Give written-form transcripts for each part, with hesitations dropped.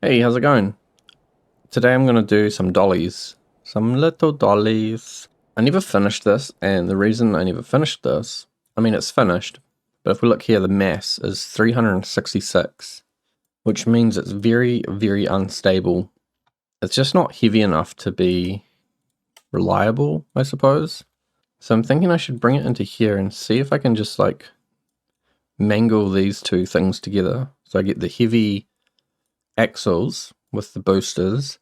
Hey, how's it going? Today I'm going to do some dollies. Some little dollies. I never finished this, and the reason I never finished this, I mean it's finished, but if we look here, the mass is 366, which means it's very, very unstable. It's just not heavy enough to be reliable, I suppose. So I'm thinking I should bring it into here and see if I can just like mangle these two things together. So I get the heavy axles with the boosters,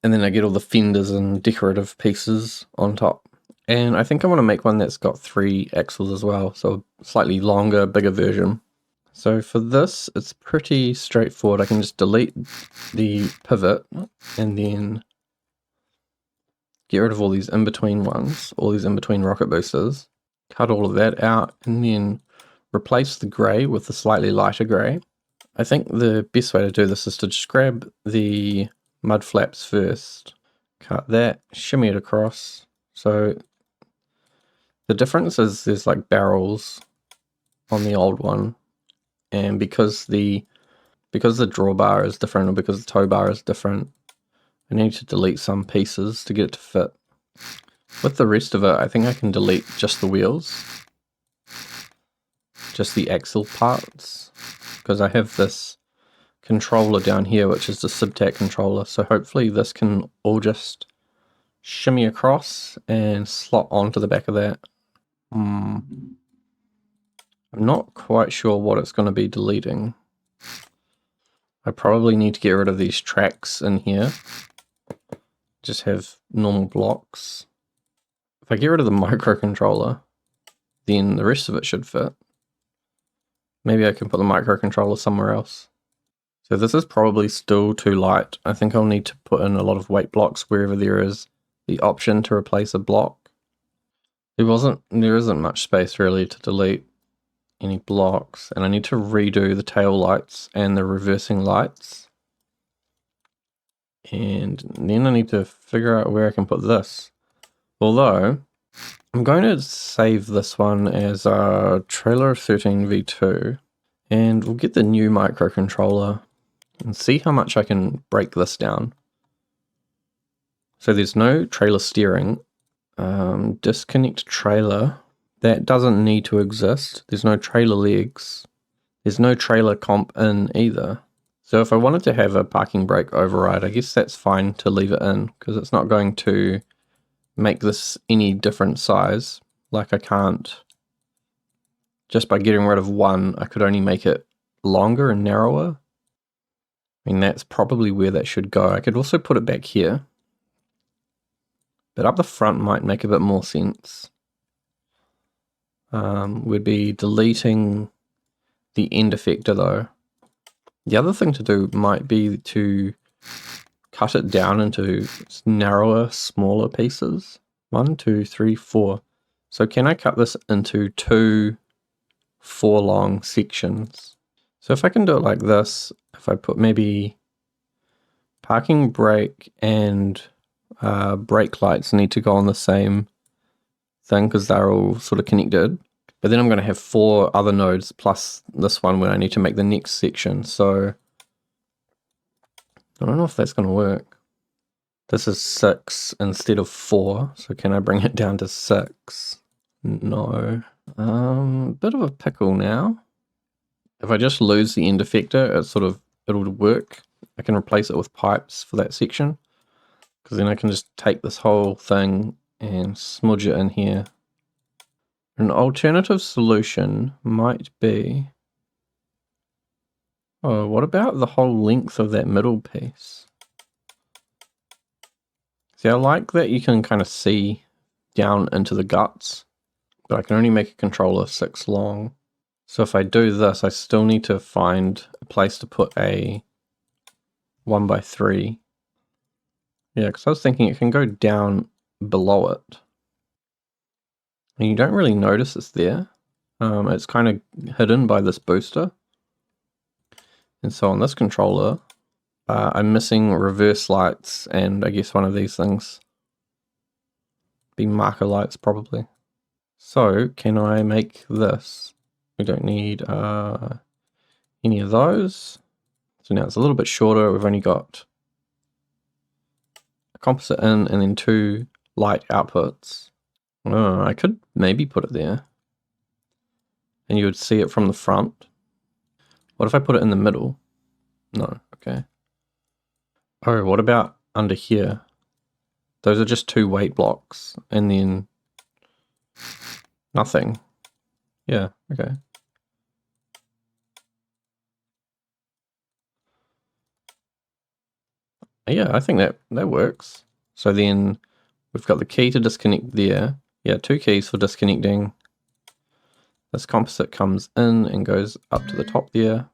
and then I get all the fenders and decorative pieces on top. And I think I want to make one that's got 3 axles as well, so a slightly longer, bigger version. So for this, it's pretty straightforward. I can just delete the pivot and then get rid of all these in-between ones, all these in-between rocket boosters, cut all of that out, and then replace the grey with the slightly lighter grey. I think the best way to do this is to just grab the mud flaps first, cut that, shimmy it across. So the difference is there's like barrels on the old one, and because the drawbar is different, or because the tow bar is different, I need to delete some pieces to get it to fit. With the rest of it, I think I can delete just the wheels, just the axle parts, because I have this controller down here, which is the Subtac controller, so hopefully this can all just shimmy across and slot onto the back of that. I'm not quite sure what it's going to be deleting. I probably need to get rid of these tracks in here. Just have normal blocks. If I get rid of the microcontroller, then the rest of it should fit. Maybe I can put the microcontroller somewhere else. So this is probably still too light. I think I'll need to put in a lot of weight blocks wherever there is the option to replace a block. There isn't much space really to delete any blocks, and I need to redo the tail lights and the reversing lights. And then I need to figure out where I can put this. Although, I'm going to save this one as a trailer 13 V2, and we'll get the new microcontroller and see how much I can break this down. So there's no trailer steering. Disconnect trailer. That doesn't need to exist. There's no trailer legs. There's no trailer comp in either. So if I wanted to have a parking brake override, I guess that's fine to leave it in, because it's not going to make this any different size. Like I can't, just by getting rid of one, I could only make it longer and narrower. I mean, that's probably where that should go. I could also put it back here, but up the front might make a bit more sense. We'd be deleting the end effector though. The other thing to do might be to cut it down into narrower, smaller pieces. 1, 2, 3, 4. So can I cut this into 2 4-long sections? So if I can do it like this, if I put maybe parking brake and brake lights need to go on the same thing because they're all sort of connected. But then I'm going to have 4 other nodes plus this one when I need to make the next section. So I don't know if that's going to work. This is 6 instead of 4. So can I bring it down to 6? No. Bit of a pickle now. If I just lose the end effector, it'll work. I can replace it with pipes for that section, because then I can just take this whole thing and smudge it in here. An alternative solution might be, oh, what about the whole length of that middle piece? See, I like that you can kind of see down into the guts, but I can only make a controller 6 long. So if I do this, I still need to find a place to put a 1x3. Yeah, because I was thinking it can go down below it. And you don't really notice it's there. It's kind of hidden by this booster. And so on this controller, I'm missing reverse lights and I guess one of these things. Be marker lights probably. So can I make this? We don't need any of those. So now it's a little bit shorter. We've only got a composite in and then 2 light outputs. Oh, I could maybe put it there. And you would see it from the front. What if I put it in the middle? No, okay. Oh, what about under here? Those are just 2 weight blocks and then nothing. Yeah, okay. Yeah, I think that works. So then we've got the key to disconnect there. Yeah, 2 keys for disconnecting. This composite comes in and goes up to the top there.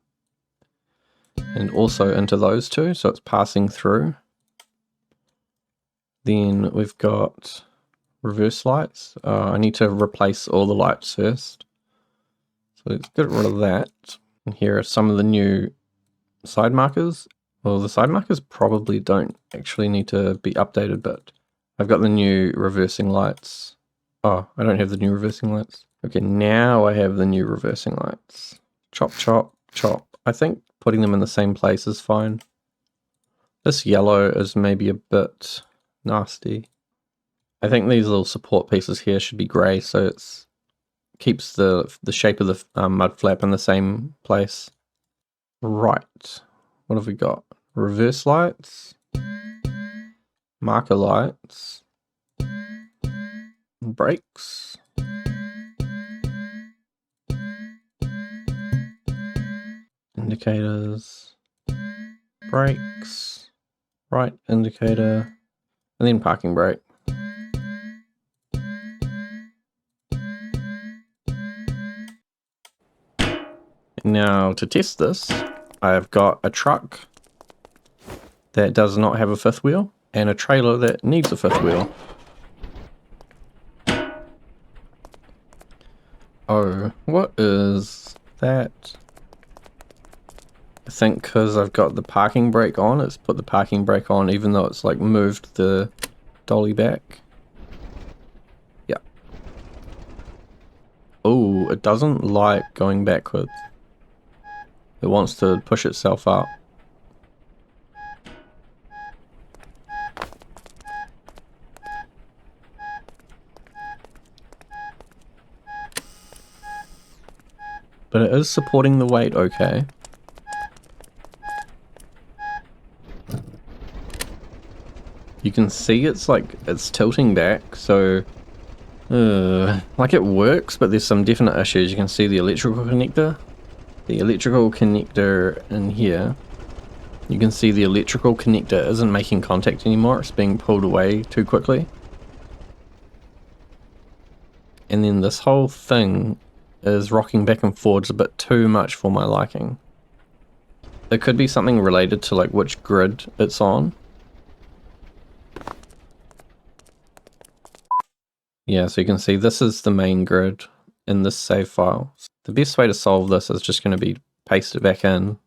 And also into those 2, so it's passing through. Then we've got reverse lights. I need to replace all the lights first. So let's get rid of that. And here are some of the new side markers. Well, the side markers probably don't actually need to be updated, but I've got the new reversing lights. Oh, I don't have the new reversing lights. Okay, now I have the new reversing lights. Chop, chop, chop. I think putting them in the same place is fine. This yellow is maybe a bit nasty. I think these little support pieces here should be grey, so it keeps the shape of the mud flap in the same place. Right. What have we got? Reverse lights. Marker lights. Brakes. Indicators. Brakes. Right indicator. And then parking brake. Now to test this, I've got a truck that does not have a 5th wheel and a trailer that needs a 5th wheel. Oh, what is that? I think because I've got the parking brake on, it's put the parking brake on even though it's like moved the dolly back. Yeah. Oh, it doesn't like going backwards. It wants to push itself up. But it is supporting the weight okay. You can see it's tilting back, so like it works, but there's some definite issues. You can see the electrical connector. The electrical connector in here. You can see the electrical connector isn't making contact anymore. It's being pulled away too quickly. And then this whole thing is rocking back and forwards a bit too much for my liking. It could be something related to like which grid it's on. Yeah, so you can see this is the main grid in this save file. The best way to solve this is just going to be paste it back in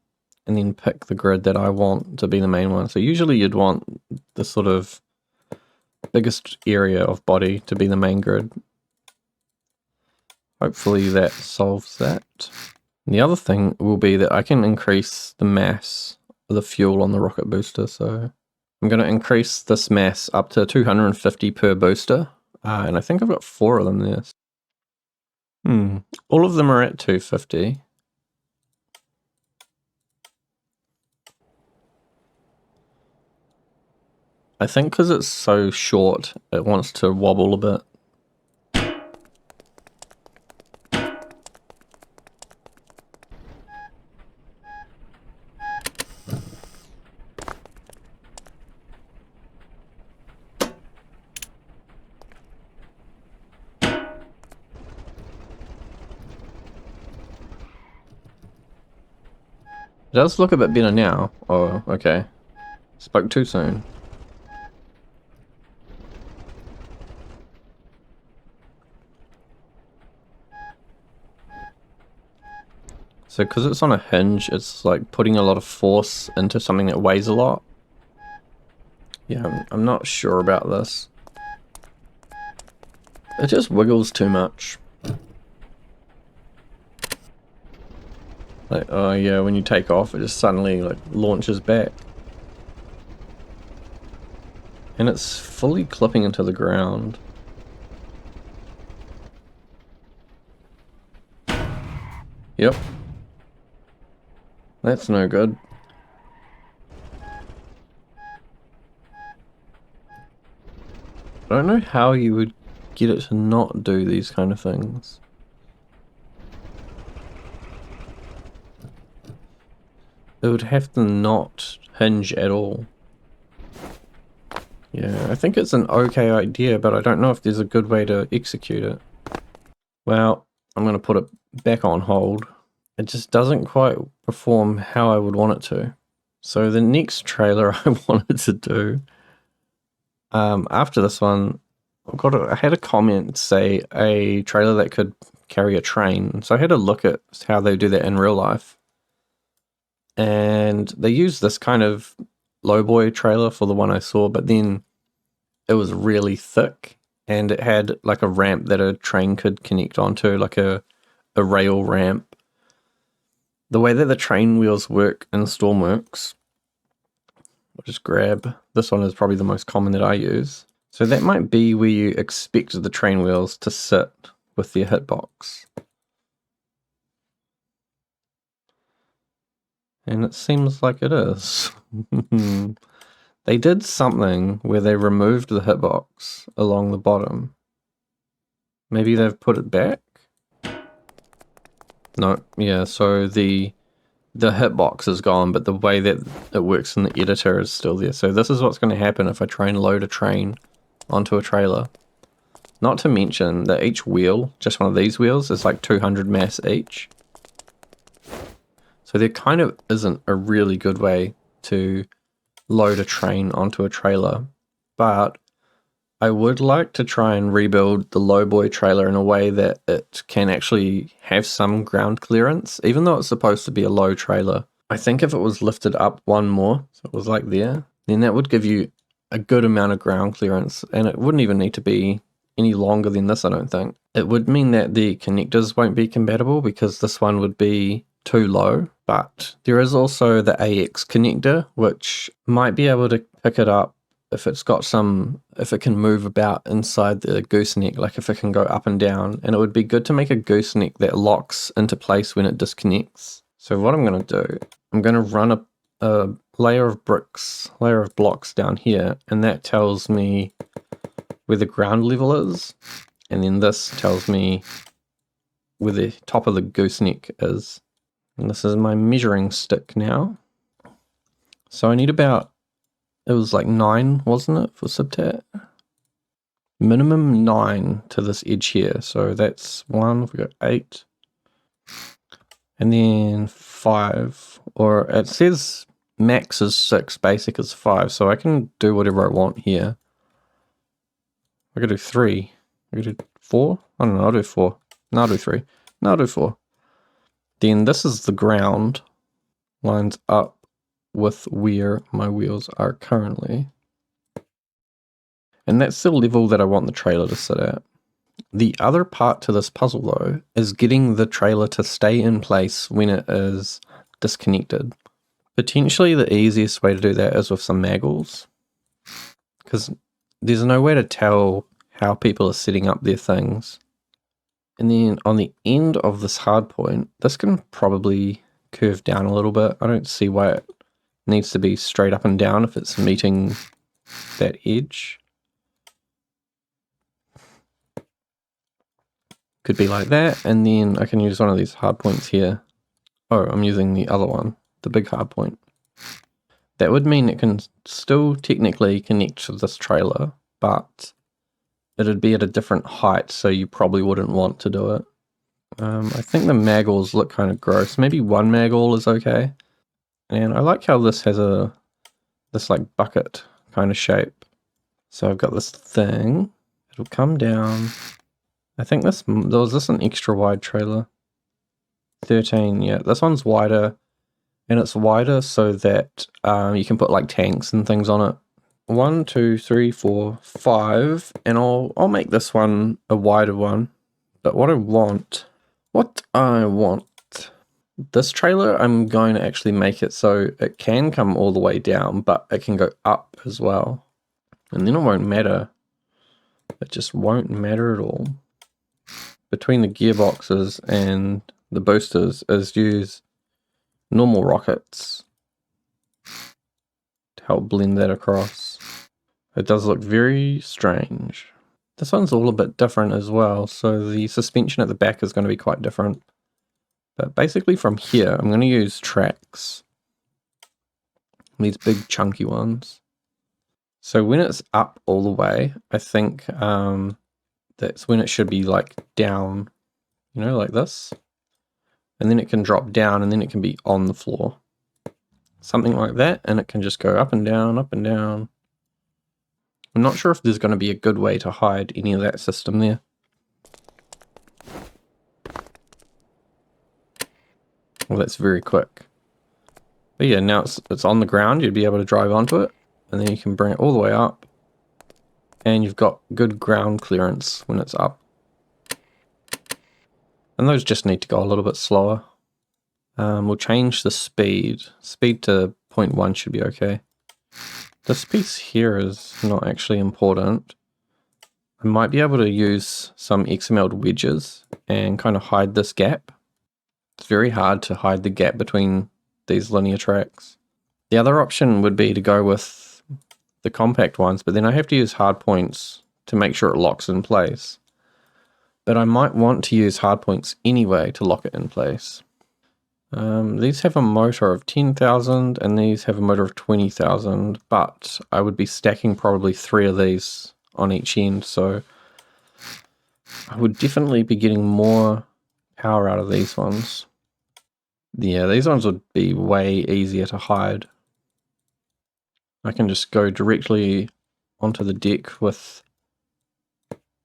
and then pick the grid that I want to be the main one. So usually you'd want the sort of biggest area of body to be the main grid. Hopefully that solves that. And the other thing will be that I can increase the mass of the fuel on the rocket booster. So I'm going to increase this mass up to 250 per booster. And I think I've got 4 of them there. All of them are at 250. I think because it's so short, it wants to wobble a bit. It does look a bit better now. Oh, okay. Spoke too soon. So because it's on a hinge, it's like putting a lot of force into something that weighs a lot. Yeah, I'm not sure about this. It just wiggles too much. Like, oh yeah, when you take off, it just suddenly like launches back. And it's fully clipping into the ground. Yep. That's no good. I don't know how you would get it to not do these kind of things. It would have to not hinge at all. Yeah, I think it's an okay idea, but I don't know if there's a good way to execute it. Well, I'm going to put it back on hold. It just doesn't quite perform how I would want it to. So the next trailer I wanted to do, after this one, I had a comment say a trailer that could carry a train. So I had a look at how they do that in real life. And they used this kind of lowboy trailer for the one I saw, but then it was really thick and it had like a ramp that a train could connect onto, like a rail ramp. The way that the train wheels work in Stormworks, I'll just grab, this one is probably the most common that I use. So that might be where you expect the train wheels to sit with their hitbox. And it seems like it is. They did something where they removed the hitbox along the bottom. Maybe they've put it back? No, yeah, so the hitbox is gone, but the way that it works in the editor is still there. So this is what's going to happen if I try and load a train onto a trailer. Not to mention that each wheel, just one of these wheels, is like 200 mass each. So there kind of isn't a really good way to load a train onto a trailer, but I would like to try and rebuild the lowboy trailer in a way that it can actually have some ground clearance, even though it's supposed to be a low trailer. I think if it was lifted up one more, so it was like there, then that would give you a good amount of ground clearance, and it wouldn't even need to be any longer than this, I don't think. It would mean that the connectors won't be compatible because this one would be too low, but there is also the AX connector, which might be able to pick it up if it's got some, if it can move about inside the gooseneck, like if it can go up and down, and it would be good to make a gooseneck that locks into place when it disconnects. So what I'm going to do, I'm going to run a layer of blocks down here, and that tells me where the ground level is, and then this tells me where the top of the gooseneck is. And this is my measuring stick now. So I need about, it was like 9, wasn't it, for subtat? Minimum 9 to this edge here. So that's 1, we've got 8. And then 5, or it says max is 6, basic is 5. So I can do whatever I want here. I could do 3. I could do 4. I don't know, I'll do 4. No, I'll do 3. No, I'll do 4. Then this is the ground, lines up with where my wheels are currently. And that's the level that I want the trailer to sit at. The other part to this puzzle though is getting the trailer to stay in place when it is disconnected. Potentially the easiest way to do that is with some maggles, because there's no way to tell how people are setting up their things. And then on the end of this hard point, this can probably curve down a little bit. I don't see why it needs to be straight up and down if it's meeting that edge. Could be like that, and then I can use one of these hard points here. Oh, I'm using the other one, the big hard point. That would mean it can still technically connect to this trailer, but it'd be at a different height, so you probably wouldn't want to do it. I think the maggles look kind of gross. Maybe one maggle is okay. And I like how this has this like bucket kind of shape. So I've got this thing. It'll come down. I think was this an extra wide trailer? 13, yeah. This one's wider, and it's wider so that you can put like tanks and things on it. 1, 2, 3, 4, 5, and I'll make this one a wider one. But what I want This trailer, I'm going to actually make it so it can come all the way down, but it can go up as well. And then it won't matter. It just won't matter at all. Between the gearboxes and the boosters is use normal rockets to help blend that across. It does look very strange. This one's all a bit different as well, so the suspension at the back is going to be quite different. But basically from here, I'm going to use tracks. These big chunky ones. So when it's up all the way, I think that's when it should be like down, you know, like this. And then it can drop down and then it can be on the floor. Something like that, and it can just go up and down, up and down. I'm not sure if there's going to be a good way to hide any of that system there. Well, that's very quick. But yeah, now it's on the ground, you'd be able to drive onto it, and then you can bring it all the way up, and you've got good ground clearance when it's up. And those just need to go a little bit slower. We'll change the speed. Speed to 0.1 should be okay. This piece here is not actually important. I might be able to use some XML wedges and kind of hide this gap. It's very hard to hide the gap between these linear tracks. The other option would be to go with the compact ones, but then I have to use hard points to make sure it locks in place. But I might want to use hard points anyway to lock it in place. These have a motor of 10,000 and these have a motor of 20,000, but I would be stacking probably 3 of these on each end, so I would definitely be getting more power out of these ones. Yeah, these ones would be way easier to hide. I can just go directly onto the deck with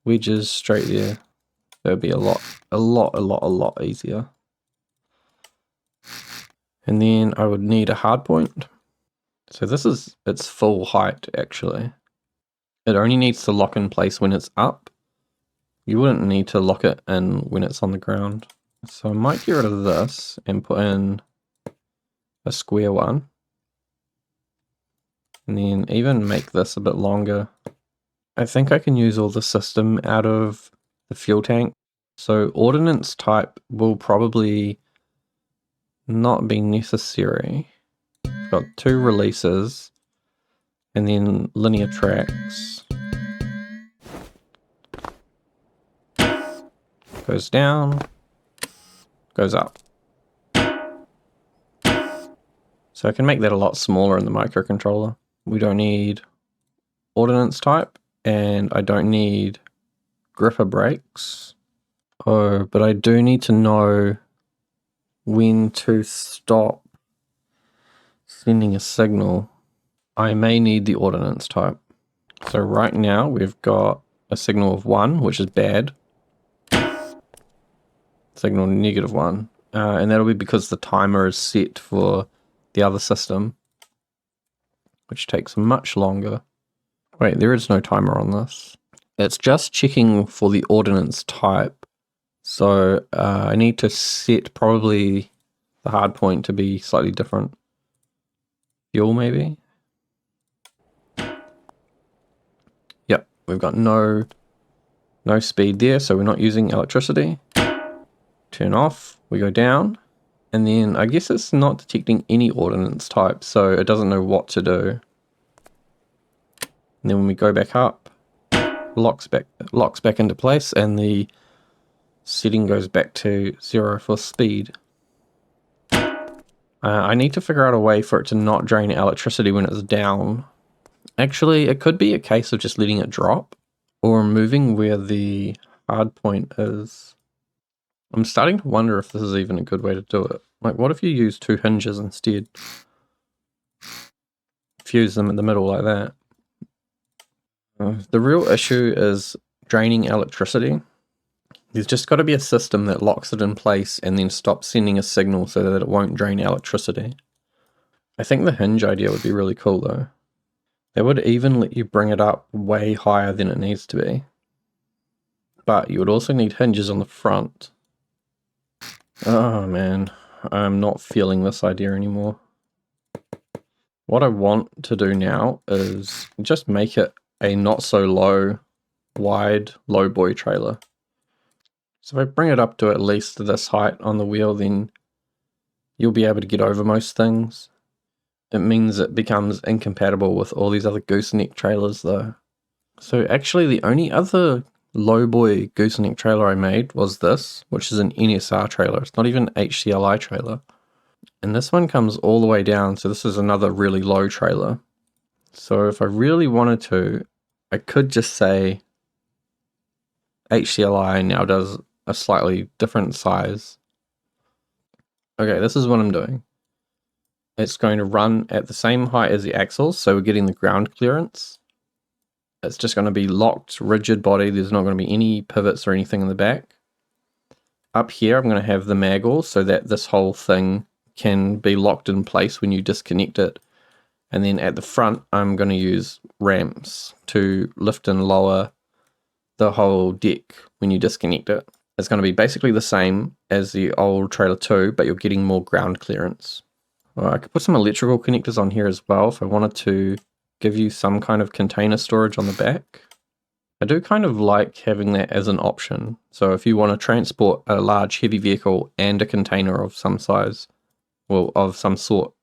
wedges straight there. That would be a lot easier. And then I would need a hard point. So this is its full height actually. It only needs to lock in place when it's up. You wouldn't need to lock it in when it's on the ground. So I might get rid of this and put in a square one. And then even make this a bit longer. I think I can use all the system out of the fuel tank. So ordnance type will probably not be necessary. It's got 2 releases and then linear tracks. Goes down, goes up. So I can make that a lot smaller in the microcontroller. We don't need ordnance type and I don't need gripper brakes. Oh, but I do need to know when to stop sending a signal. I may need the ordnance type. So right now we've got a signal of 1, which is bad. Signal -1. And that'll be because the timer is set for the other system, which takes much longer. Wait, there is no timer on this. It's just checking for the ordnance type. So I need to set probably the hard point to be slightly different. Fuel maybe? Yep, we've got no speed there, so we're not using electricity. Turn off, we go down, and then I guess it's not detecting any ordnance type, so it doesn't know what to do. And then when we go back up, locks back into place, and the setting goes back to 0 for speed. I need to figure out a way for it to not drain electricity when it's down. Actually, it could be a case of just letting it drop, or moving where the hard point is. I'm starting to wonder if this is even a good way to do it. Like, what if you use 2 hinges instead? Fuse them in the middle like that. The real issue is draining electricity. There's just got to be a system that locks it in place and then stops sending a signal so that it won't drain electricity. I think the hinge idea would be really cool though. They would even let you bring it up way higher than it needs to be. But you would also need hinges on the front. Oh man, I'm not feeling this idea anymore. What I want to do now is just make it a not so low, wide, lowboy trailer. So if I bring it up to at least this height on the wheel, then you'll be able to get over most things. It means it becomes incompatible with all these other gooseneck trailers though. So actually the only other lowboy gooseneck trailer I made was this, which is an NSR trailer. It's not even an HCLI trailer. And this one comes all the way down, so this is another really low trailer. So if I really wanted to, I could just say HCLI now does a slightly different size. Okay, this is what I'm doing. It's going to run at the same height as the axles, so we're getting the ground clearance. It's just going to be locked, rigid body. There's not going to be any pivots or anything in the back. Up here, I'm going to have the maggle so that this whole thing can be locked in place when you disconnect it. And then at the front, I'm going to use ramps to lift and lower the whole deck when you disconnect it. It's going to be basically the same as the old trailer 2, but you're getting more ground clearance. Well, I could put some electrical connectors on here as well if I wanted to give you some kind of container storage on the back. I do kind of like having that as an option. So if you want to transport a large heavy vehicle and a container of some size, well, of some sort,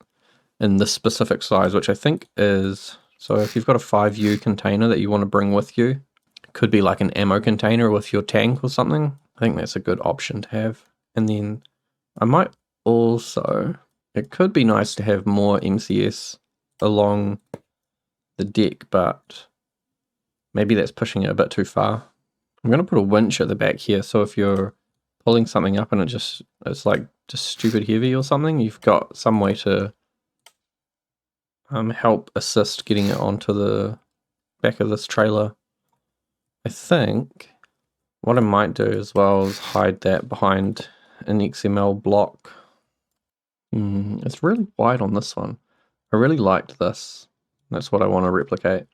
in this specific size, which I think is, so if you've got a 5U container that you want to bring with you, it could be like an ammo container with your tank or something. I think that's a good option to have. And then I might also, it could be nice to have more MCS along the deck, but maybe that's pushing it a bit too far. I'm going to put a winch at the back here, so if you're pulling something up and it's like just stupid heavy or something, you've got some way to help assist getting it onto the back of this trailer. I think what I might do as well is hide that behind an XML block. It's really wide on this one. I really liked this. That's what I want to replicate.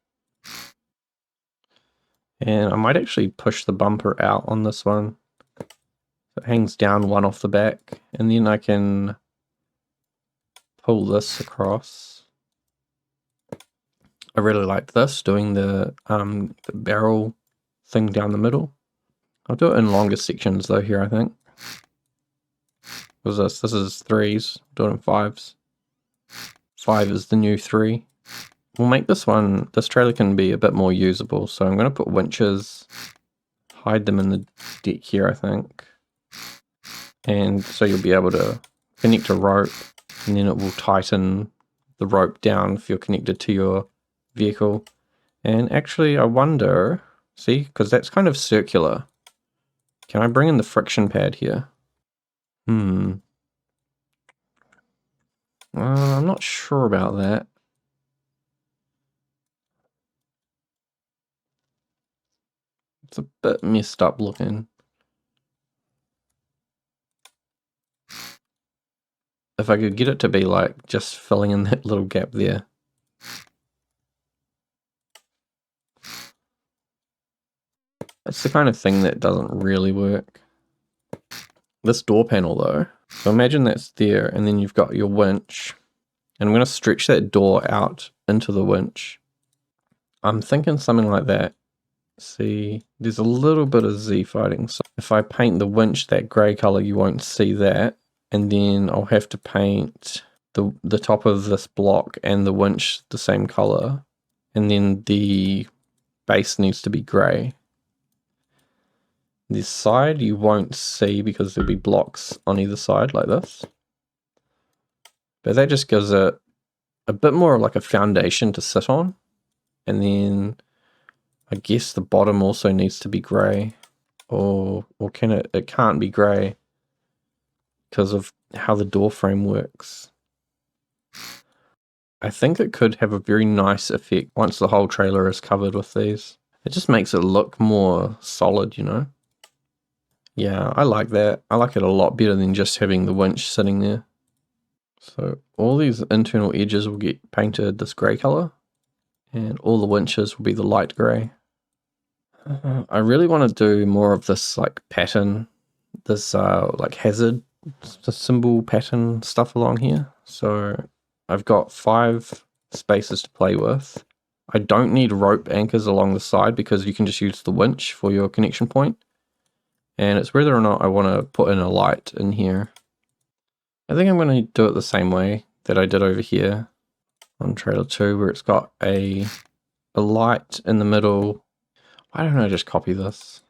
And I might actually push the bumper out on this one. It hangs down one off the back, and then I can pull this across. I really like this, doing the barrel thing down the middle. I'll do it in longer sections though here, I think. Because this is 3s, do it in 5s. 5 is the new 3. We'll make this trailer can be a bit more usable, so I'm going to put winches, hide them in the deck here, I think. And so you'll be able to connect a rope, and then it will tighten the rope down if you're connected to your vehicle. And actually, I wonder, see, because that's kind of circular. Can I bring in the friction pad here? I'm not sure about that. It's a bit messed up looking. If I could get it to be like just filling in that little gap there. It's the kind of thing that doesn't really work. This door panel though, so imagine that's there and then you've got your winch, and I'm going to stretch that door out into the winch. I'm thinking something like that. See, there's a little bit of Z fighting, so if I paint the winch that grey color you won't see that, and then I'll have to paint the top of this block and the winch the same color, and then the base needs to be grey. This side you won't see because there'll be blocks on either side like this. But that just gives it a bit more like a foundation to sit on. And then I guess the bottom also needs to be grey. Or can it? It can't be grey because of how the door frame works. I think it could have a very nice effect once the whole trailer is covered with these. It just makes it look more solid, you know? Yeah, I like that. I like it a lot better than just having the winch sitting there. So all these internal edges will get painted this grey colour, and all the winches will be the light grey. I really want to do more of this like pattern, this like hazard the symbol pattern stuff along here. So I've got 5 spaces to play with. I don't need rope anchors along the side because you can just use the winch for your connection point. And it's whether or not I want to put in a light in here. I think I'm going to do it the same way that I did over here on trailer 2, where it's got a light in the middle. Why don't I just copy this?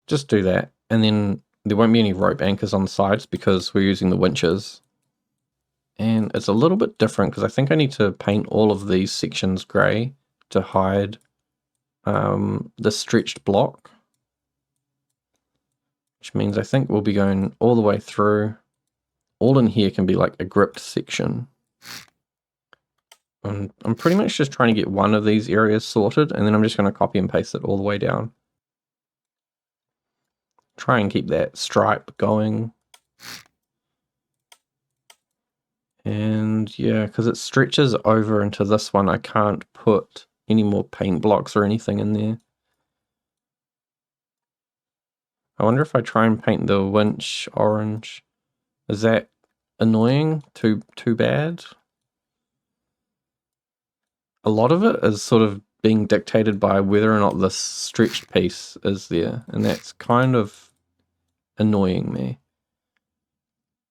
Just do that, and then there won't be any rope anchors on the sides because we're using the winches. And it's a little bit different because I think I need to paint all of these sections grey to hide the stretched block, which means I think we'll be going all the way through. All in here can be like a gripped section. And I'm pretty much just trying to get one of these areas sorted, and then I'm just going to copy and paste it all the way down. Try and keep that stripe going. And yeah, because it stretches over into this one, I can't put any more paint blocks or anything in there. I wonder if I try and paint the winch orange. Is that annoying? Too bad? A lot of it is sort of being dictated by whether or not this stretched piece is there, and that's kind of annoying me.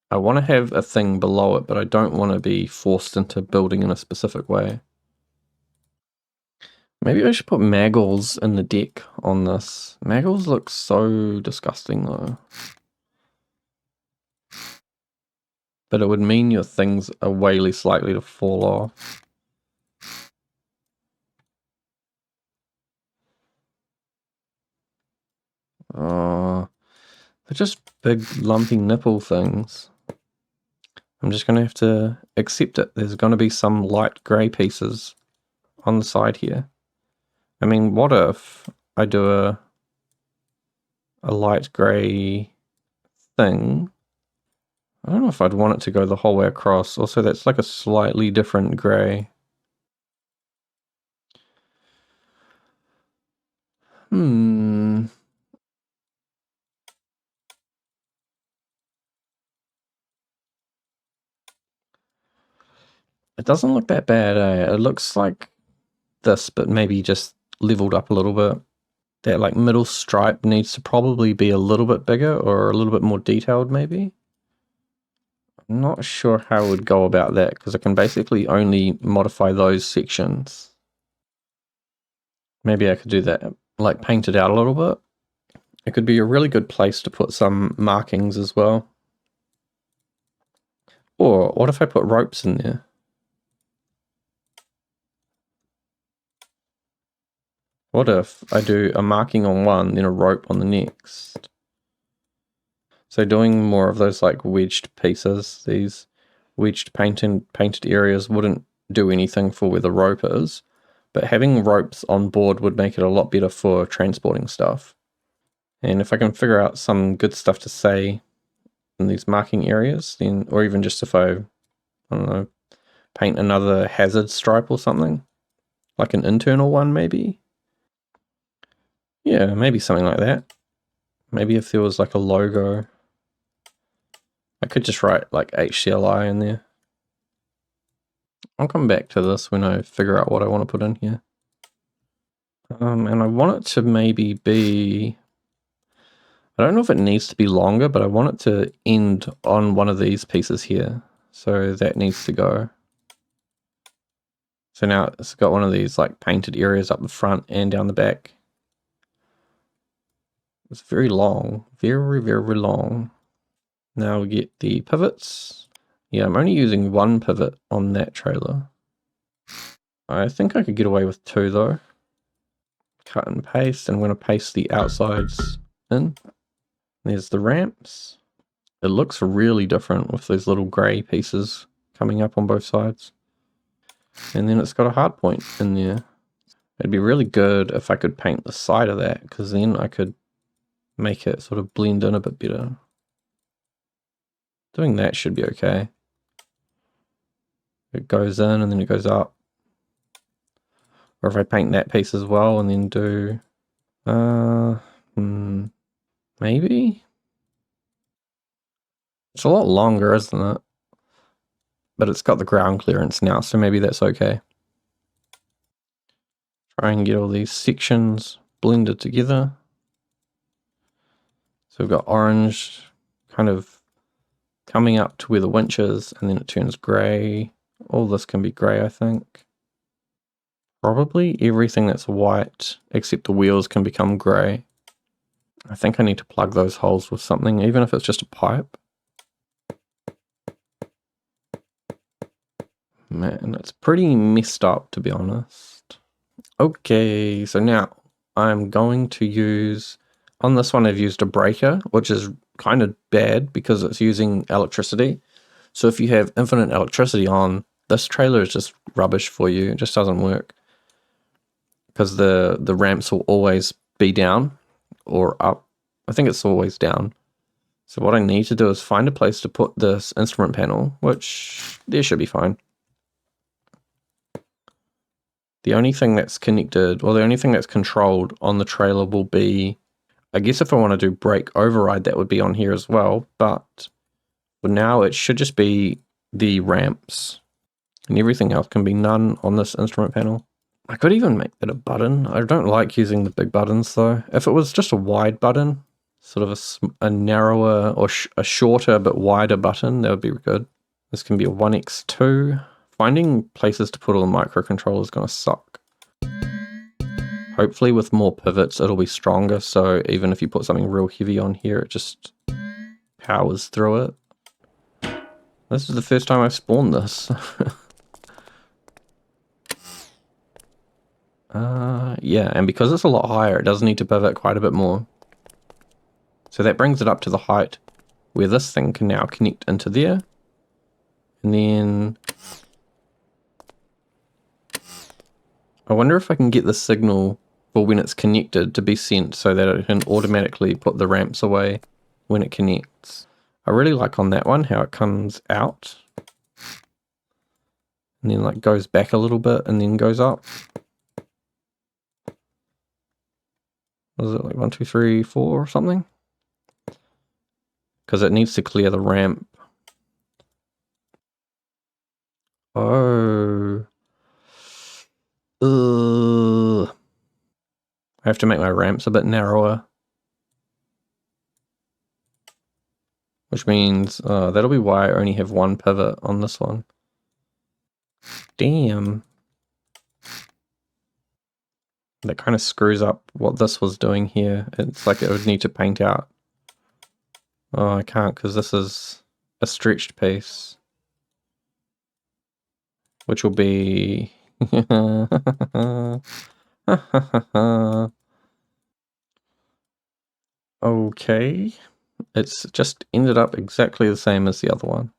I want to have a thing below it, but I don't want to be forced into building in a specific way. Maybe I should put Maggles in the deck on this. Maggles look so disgusting though. But it would mean your things are way less likely to fall off. Oh, they're just big lumpy nipple things. I'm just going to have to accept it. There's going to be some light grey pieces on the side here. I mean, what if I do a light grey thing? I don't know if I'd want it to go the whole way across. Also, that's like a slightly different grey. It doesn't look that bad, eh? It looks like this, but maybe just leveled up a little bit. That like middle stripe needs to probably be a little bit bigger or a little bit more detailed maybe. I'm not sure how I would go about that because I can basically only modify those sections. Maybe I could do that, like paint it out a little bit. It could be a really good place to put some markings as well. Or what if I put ropes in there? What if I do a marking on one, then a rope on the next? So doing more of those like wedged pieces, these wedged painted areas wouldn't do anything for where the rope is, but having ropes on board would make it a lot better for transporting stuff. And if I can figure out some good stuff to say in these marking areas, then, or even just if I don't know, paint another hazard stripe or something, like an internal one maybe. Yeah, maybe something like that. Maybe if there was like a logo, I could just write like HCLI in there. I'll come back to this when I figure out what I want to put in here. And I want it to maybe be, I don't know if it needs to be longer, but I want it to end on one of these pieces here. So that needs to go. So now it's got one of these like painted areas up the front and down the back. It's very long, very, very long. Now we get the pivots. Yeah, I'm only using one pivot on that trailer. I think I could get away with 2 though. Cut and paste, and I'm going to paste the outsides in. There's the ramps. It looks really different with those little grey pieces coming up on both sides. And then it's got a hard point in there. It'd be really good if I could paint the side of that, because then I could make it sort of blend in a bit better. Doing that should be okay. It goes in and then it goes up. Or if I paint that piece as well and then do... maybe? It's a lot longer, isn't it? But it's got the ground clearance now, so maybe that's okay. Try and get all these sections blended together. So we've got orange kind of coming up to where the winch is, and then it turns grey. All this can be grey, I think. Probably everything that's white, except the wheels, can become grey. I think I need to plug those holes with something, even if it's just a pipe. Man, it's pretty messed up, to be honest. Okay, so now I'm going to use... On this one, I've used a breaker, which is kind of bad because it's using electricity. So if you have infinite electricity on, this trailer is just rubbish for you. It just doesn't work. Because the ramps will always be down or up. I think it's always down. So what I need to do is find a place to put this instrument panel, which there should be fine. The only thing that's connected, or the only thing that's controlled on the trailer will be, I guess if I want to do brake override, that would be on here as well. But for now, it should just be the ramps. And everything else can be none on this instrument panel. I could even make that a button. I don't like using the big buttons though. If it was just a wide button, sort of a narrower or a shorter but wider button, that would be good. This can be a 1x2. Finding places to put all the microcontrollers is going to suck. Hopefully with more pivots it'll be stronger, so even if you put something real heavy on here, it just powers through it. This is the first time I've spawned this. Yeah, and because it's a lot higher, it does need to pivot quite a bit more. So that brings it up to the height where this thing can now connect into there. And then... I wonder if I can get the signal for when it's connected to be sent so that it can automatically put the ramps away when it connects. I really like on that one how it comes out. And then like goes back a little bit and then goes up. Was it like 1, 2, 3, 4 or something? Because it needs to clear the ramp. Oh. Ugh. I have to make my ramps a bit narrower. Which means that'll be why I only have one pivot on this one. Damn. That kind of screws up what this was doing here. It's like it would need to paint out. Oh, I can't because this is a stretched piece. Which will be... Okay. It's just ended up exactly the same as the other one.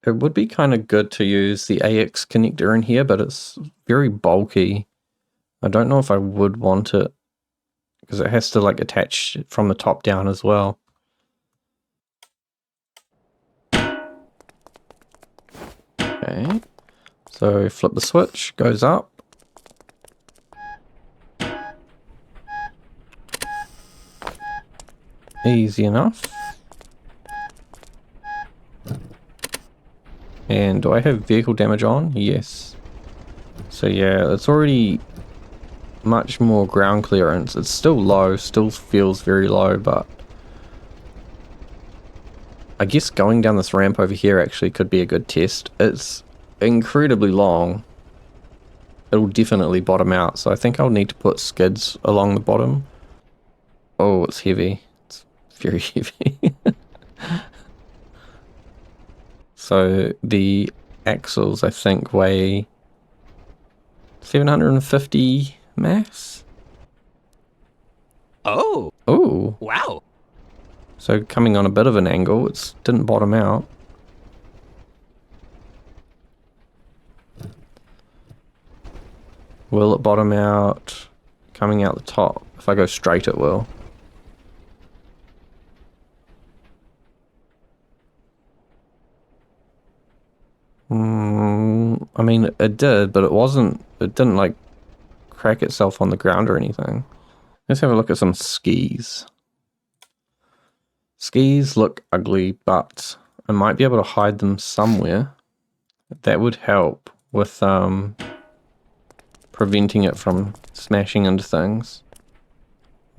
It would be kind of good to use the AX connector in here, but it's very bulky. I don't know if I would want it, because it has to like attach from the top down as well. Okay, so flip the switch, goes up. Easy enough. And do I have vehicle damage on? Yes. So yeah, it's already much more ground clearance. It's still low, still feels very low, but I guess going down this ramp over here actually could be a good test. It's incredibly long. It'll definitely bottom out, so I think I'll need to put skids along the bottom. Oh, it's heavy. It's very heavy. So the axles, I think, weigh 750 mass. Oh. Oh. Wow. So coming on a bit of an angle, it didn't bottom out. Will it bottom out coming out the top? If I go straight, it will. I mean, it did, but it didn't like crack itself on the ground or anything. Let's have a look at some skis. Skis look ugly, but I might be able to hide them somewhere. That would help with preventing it from smashing into things.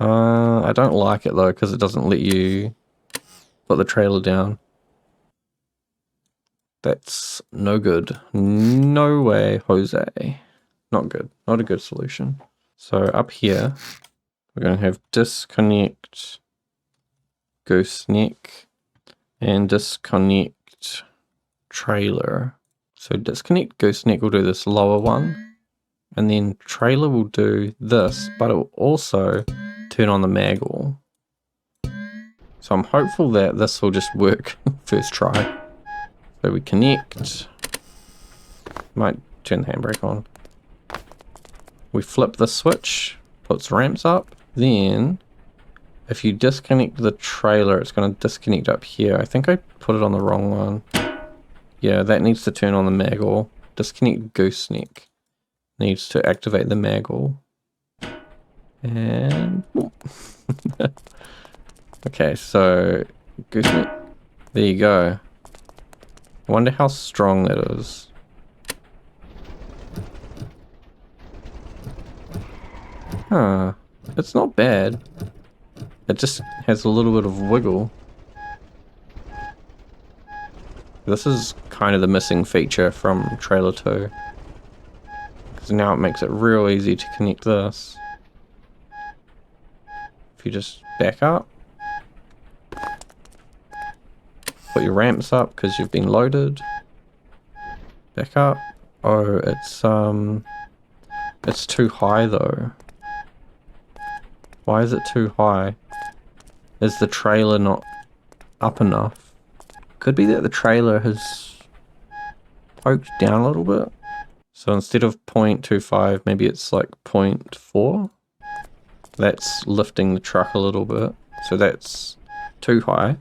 I don't like it though, because it doesn't let you put the trailer down. That's no good. No way, Jose. Not good. Not a good solution. So up here, we're going to have disconnect gooseneck and disconnect trailer. So disconnect gooseneck will do this lower one, and then trailer will do this, but it will also turn on the maggle. So I'm hopeful that this will just work first try. So we connect. Might turn the handbrake on. We flip the switch, puts ramps up. Then, if you disconnect the trailer, it's going to disconnect up here. I think I put it on the wrong one. Yeah, that needs to turn on the maggle. Disconnect gooseneck needs to activate the maggle. And okay, so gooseneck. There you go. I wonder how strong that is. Huh. It's not bad. It just has a little bit of wiggle. This is kind of the missing feature from trailer 2. Because now it makes it real easy to connect this. If you just back up. Put your ramps up because you've been loaded. Back up. Oh, it's too high though. Why is it too high? Is the trailer not up enough? Could be that the trailer has poked down a little bit. So instead of 0.25, maybe it's like 0.4. That's lifting the truck a little bit. So that's too high.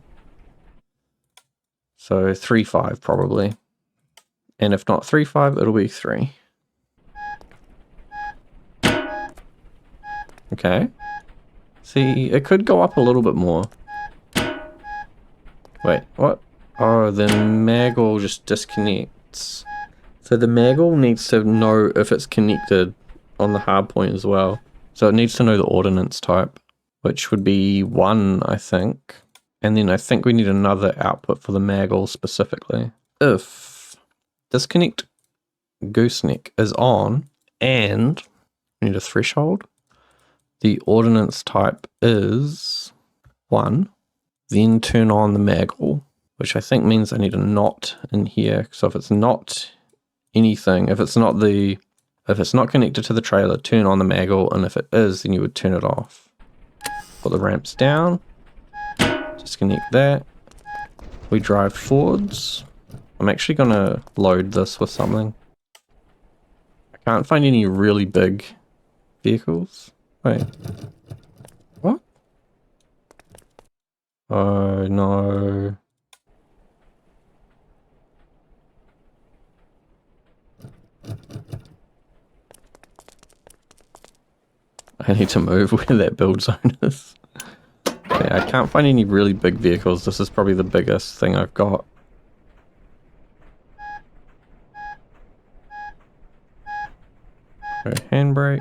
So 3.5 probably. And if not 3.5, it'll be 3. Okay. See, it could go up a little bit more. Wait, what? Oh, the maggle just disconnects. So the maggle needs to know if it's connected on the hard point as well. So it needs to know the ordnance type, which would be 1, I think. And then I think we need another output for the maggle specifically. If disconnect gooseneck is on and we need a threshold, the ordnance type is 1, then turn on the maggle, which I think means I need a not in here. So if it's not anything, if it's not connected to the trailer, turn on the maggle, and if it is, then you would turn it off. Put the ramps down, disconnect that. We drive forwards. I'm actually gonna load this with something. I can't find any really big vehicles. Wait. What? Oh no. I need to move where that build zone is. Yeah, I can't find any really big vehicles. This is probably the biggest thing I've got. Okay, handbrake.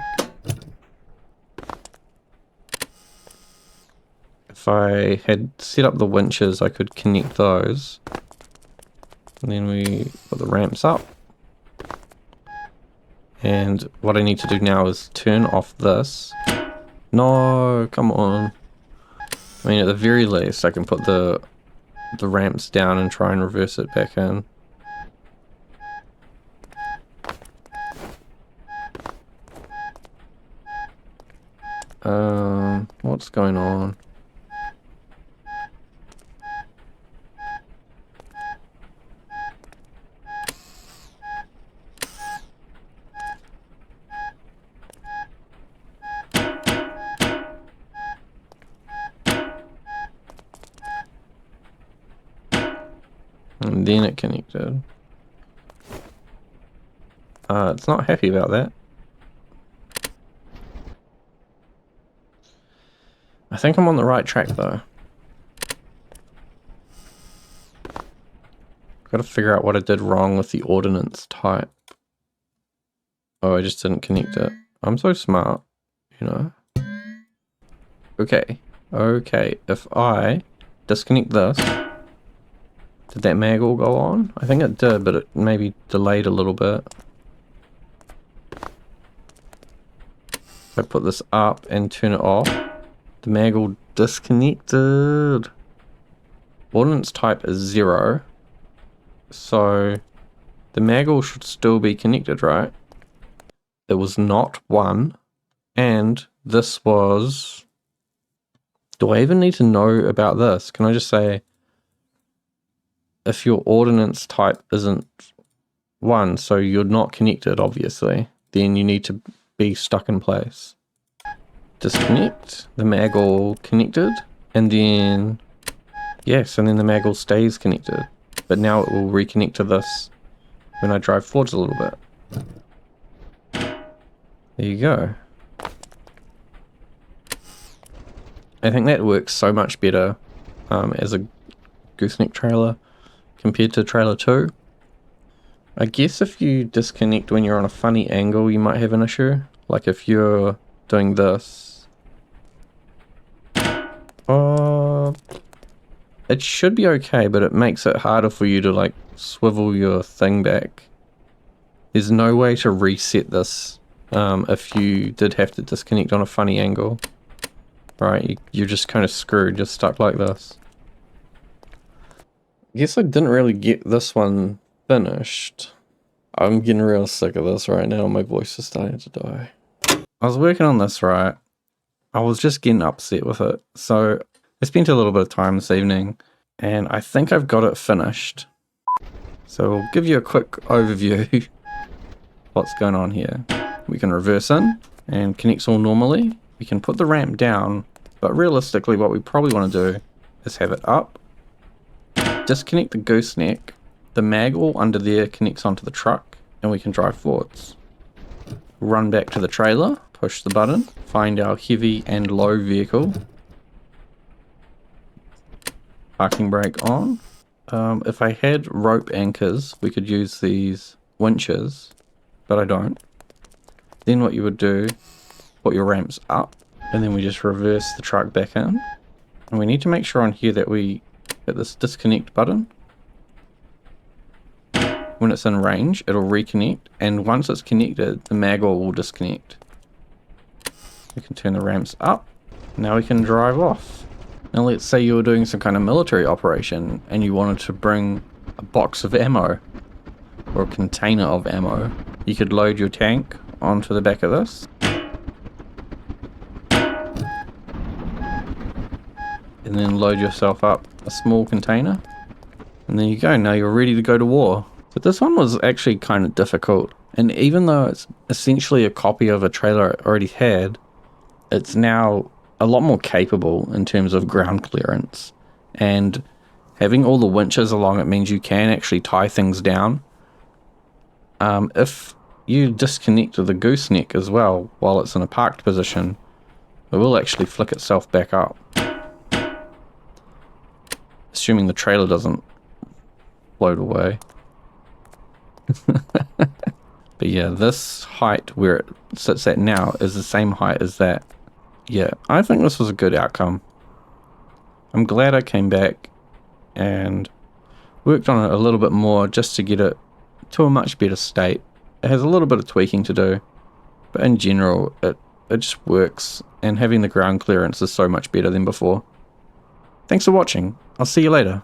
If I had set up the winches, I could connect those. And then we put the ramps up. And what I need to do now is turn off this. No, come on. I mean, at the very least, I can put the ramps down and try and reverse it back in. What's going on? And then it connected. It's not happy about that. I think I'm on the right track though. Got to figure out what I did wrong with the ordnance type. Oh, I just didn't connect it. I'm so smart, you know. Okay. Okay, if I disconnect this, did that mag all go on? I think it did, but it maybe delayed a little bit. If I put this up and turn it off, the mag all disconnected. Ordnance type is 0. So the maggle should still be connected, right? It was not 1. And this was... Do I even need to know about this? Can I just say, if your ordnance type isn't 1, so you're not connected, obviously, then you need to be stuck in place. Disconnect, the maggle connected, and then... Yes, and then the maggle stays connected. But now it will reconnect to this when I drive forwards a little bit. There you go. I think that works so much better as a gooseneck trailer compared to trailer 2. I guess if you disconnect when you're on a funny angle, you might have an issue. Like if you're doing this. It should be okay, but it makes it harder for you to like swivel your thing back. There's no way to reset this if you did have to disconnect on a funny angle. Right, you're just kind of screwed, just stuck like this. I guess I didn't really get this one finished. I'm getting real sick of this right now, my voice is starting to die. I was working on this, right? I was just getting upset with it, so I spent a little bit of time this evening, and I think I've got it finished. So I'll give you a quick overview what's going on here. We can reverse in and connects all normally. We can put the ramp down, but realistically what we probably want to do is have it up, disconnect the gooseneck, the maggle under there connects onto the truck, and we can drive forwards. Run back to the trailer, push the button, find our heavy and low vehicle. Parking brake on. If I had rope anchors, we could use these winches, but I don't. Then what you would do, put your ramps up, and then we just reverse the truck back in. And we need to make sure on here that we hit this disconnect button. When it's in range, it'll reconnect, and once it's connected, the maggle will disconnect. We can turn the ramps up. Now we can drive off. Now let's say you were doing some kind of military operation and you wanted to bring a box of ammo or a container of ammo. You could load your tank onto the back of this. And then load yourself up a small container. And there you go, now you're ready to go to war. But this one was actually kind of difficult. And even though it's essentially a copy of a trailer I already had, it's now a lot more capable in terms of ground clearance, and having all the winches along it means you can actually tie things down. If you disconnect the gooseneck as well while it's in a parked position, it will actually flick itself back up, assuming the trailer doesn't float away. But yeah, this height where it sits at now is the same height as that. Yeah, I think this was a good outcome. I'm glad I came back and worked on it a little bit more just to get it to a much better state. It has a little bit of tweaking to do, but in general, it just works, and having the ground clearance is so much better than before. Thanks for watching. I'll see you later.